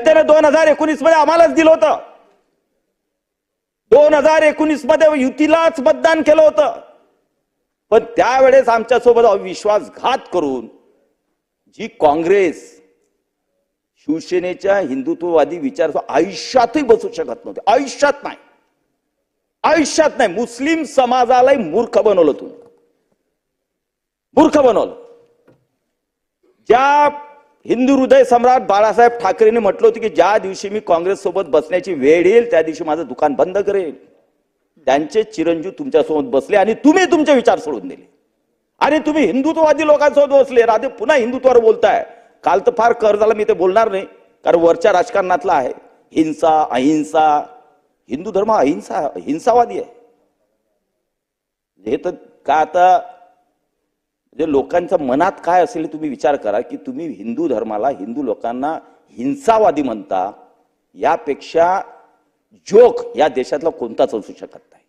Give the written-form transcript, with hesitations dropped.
जनतेने 2019 मध्ये आम्हालाच दिलं होतं. 2019 मध्ये युतीलाच मतदान केलं होतं. पण त्यावेळेस आमच्यासोबत विश्वासघात करून जी काँग्रेस शिवसेनेच्या हिंदुत्ववादी विचार आयुष्यातही बसू शकत नव्हते. आयुष्यात नाही, आयुष्यात नाही. मुस्लिम समाजालाही मूर्ख बनवलं तुम्ही, मूर्ख बनवलं. ज्या हिंदू हृदय सम्राट बाळासाहेब ठाकरेंनी म्हटलं होतं की ज्या दिवशी मी काँग्रेस सोबत बसण्याची वेळ येईल त्या दिवशी माझं दुकान बंद करेल, त्यांचे चिरंजीव तुमच्यासोबत बसले आणि तुम्ही तुमचे विचार सोडून दिले आणि तुम्ही हिंदुत्ववादी लोकांसोबत बसले. राधे पुन्हा हिंदुत्वावर बोलताय. काल तर फार कर झाला, मी ते बोलणार नाही कारण वरच्या राजकारणातला आहे. हिंसा अहिंसा, हिंदू धर्म अहिंसा हिंसावादी आहे हे तर का आता म्हणजे लोकांच्या मनात काय असेल तुम्ही विचार करा की तुम्ही हिंदू धर्माला हिंदू लोकांना हिंसावादी म्हणता. यापेक्षा जोक या देशातला कोणताच असू शकत नाही.